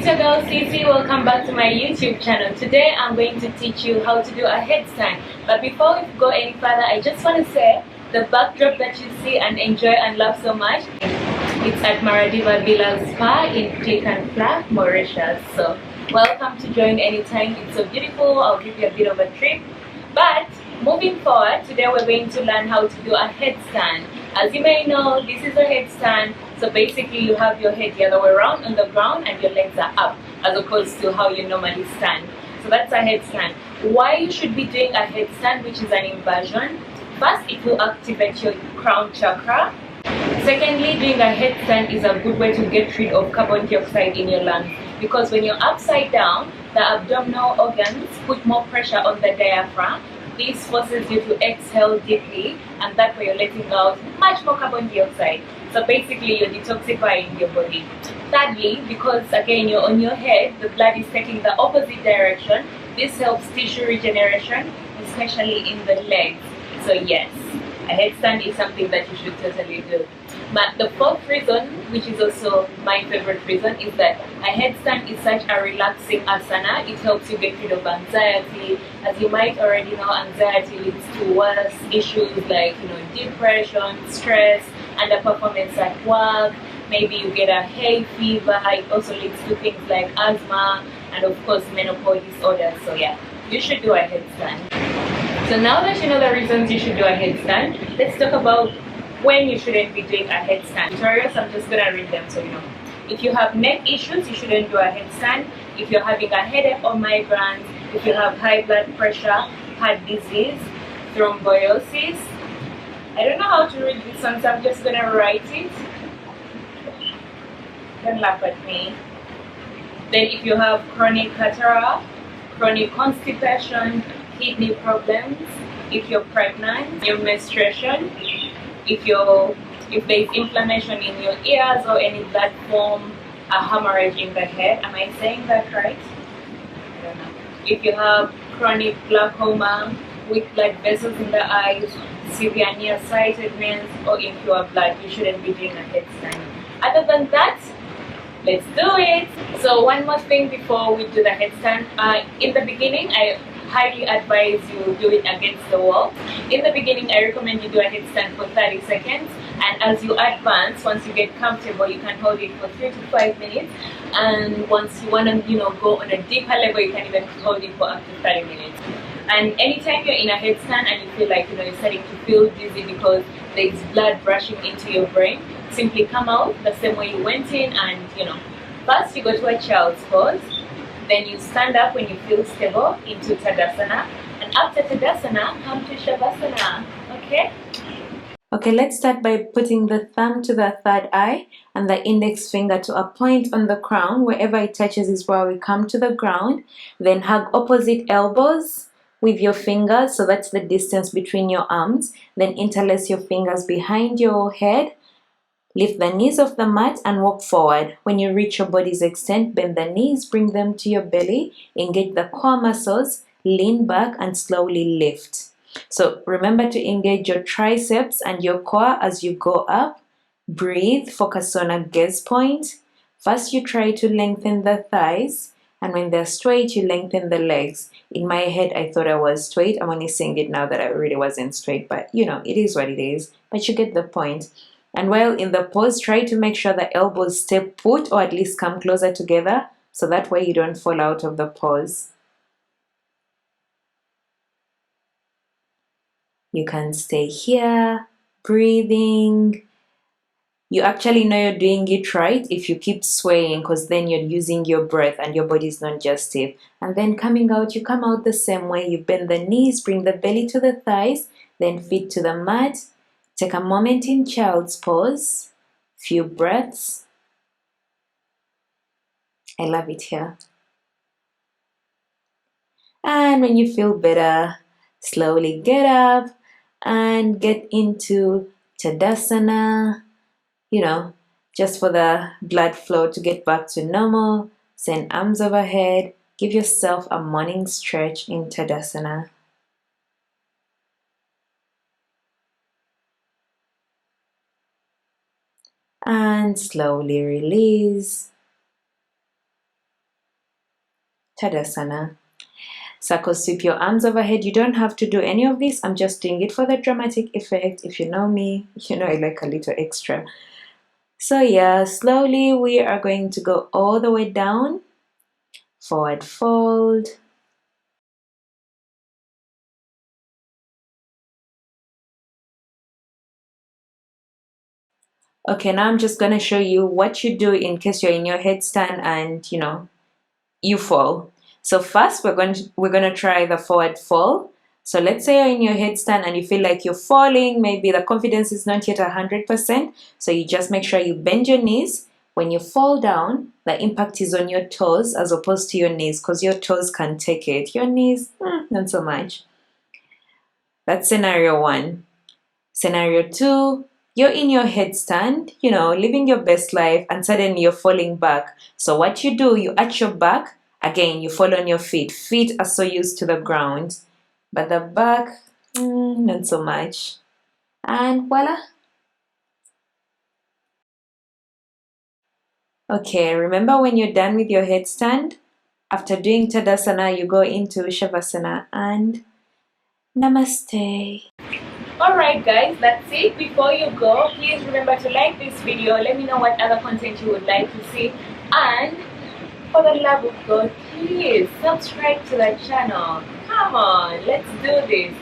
it's your girl Cece. Welcome back to my YouTube channel. Today I'm going to teach you how to do a headstand. But before we go any further, I just want to say the backdrop that you see and enjoy and love so much, it's at Maradiva Villa Spa in Click and Flag, Mauritius. So welcome to join anytime. It's so beautiful. I'll give you a bit of a trip. But moving forward, today we're going to learn how to do a headstand. As you may know, this is a headstand. So basically you have your head the other way around on the ground and your legs are up, as opposed to how you normally stand. So that's a headstand. Why you should be doing a headstand, which is an inversion? First, it will activate your crown chakra. Secondly, doing a headstand is a good way to get rid of carbon dioxide in your lungs, because when you're upside down, the abdominal organs put more pressure on the diaphragm. This forces you to exhale deeply, and that way you're letting out much more carbon dioxide. So basically you're detoxifying your body. Thirdly, because again you're on your head, the blood is taking the opposite direction. This helps tissue regeneration, especially in the legs. So yes, a headstand is something that you should totally do. But the fourth reason, which is also my favorite reason, is that a headstand is such a relaxing asana. It helps you get rid of anxiety. As you might already know, anxiety leads to worse issues like depression, stress, underperformance at work. Maybe you get a hay fever. It also leads to things like asthma and of course menopause disorders. So yeah, you should do a headstand. So now that you know the reasons you should do a headstand, let's talk about when you shouldn't be doing a headstand. Tutorials, I'm just gonna read them so you know. If you have neck issues, you shouldn't do a headstand. If you're having a headache or migraines, if you have high blood pressure, heart disease, thrombosis. I don't know how to read this one, so I'm just gonna write it. Don't laugh at me. Then if you have chronic cataract, chronic constipation, kidney problems, if you're pregnant, your menstruation, if there's inflammation in your ears or any blood form, a hemorrhage in the head. Am I saying that right? I don't know. If you have chronic glaucoma, weak blood vessels in the eyes, severe nearsightedness, or impure blood, you shouldn't be doing a headstand. Other than that, let's do it. So one more thing before we do the headstand. In the beginning, I highly advise you do it against the wall. In the beginning, I recommend you do a headstand for 30 seconds, and as you advance, once you get comfortable, you can hold it for 3 to 5 minutes, and once you want to go on a deeper level, you can even hold it for up to 30 minutes. And anytime you're in a headstand and you feel like you're starting to feel dizzy because there's blood rushing into your brain, simply come out the same way you went in, and first you go to a child's pose. Then you stand up when you feel stable into Tadasana, and after Tadasana, come to Shavasana. Okay? Okay, let's start by putting the thumb to the third eye and the index finger to a point on the crown. Wherever it touches is where we come to the ground. Then hug opposite elbows with your fingers, so that's the distance between your arms. Then interlace your fingers behind your head. Lift the knees off the mat and walk forward. When you reach your body's extent, bend the knees, bring them to your belly, engage the core muscles, lean back and slowly lift. So remember to engage your triceps and your core as you go up. Breathe, focus on a gaze point. First you try to lengthen the thighs, and when they're straight, you lengthen the legs. In my head, I thought I was straight. I'm only saying it now that I really wasn't straight, but it is what it is. But you get the point. And while in the pose, try to make sure the elbows stay put or at least come closer together, so that way you don't fall out of the pose. You can stay here, breathing. You actually know you're doing it right if you keep swaying, because then you're using your breath and your body is not just stiff. And then coming out, you come out the same way. You bend the knees, bring the belly to the thighs, then feet to the mat. Take a moment in child's pose, few breaths. I love it here. And when you feel better, slowly get up and get into Tadasana, just for the blood flow to get back to normal. Send arms overhead. Give yourself a morning stretch in Tadasana. And slowly release. Tadasana. Circle sweep your arms overhead. You don't have to do any of this. I'm just doing it for the dramatic effect. If you know me, you know I like a little extra. So yeah, slowly we are going to go all the way down. Forward fold. Okay, now I'm just going to show you what you do in case you're in your headstand and you fall. So first we're going to try the forward fall. So let's say you're in your headstand and you feel like you're falling, maybe the confidence is not yet 100%. So you just make sure you bend your knees. When you fall down, the impact is on your toes as opposed to your knees, because your toes can take it. Your knees, not so much. That's scenario 1. Scenario 2, you're in your headstand, living your best life, and suddenly you're falling back. So what you do, you arch your back. Again, you fall on your feet. Feet are so used to the ground, but the back, not so much. And voila. Okay, remember when you're done with your headstand, after doing Tadasana, you go into Shavasana and Namaste. Alright guys, that's it. Before you go, please remember to like this video. Let me know what other content you would like to see. And for the love of God, please subscribe to the channel. Come on, let's do this.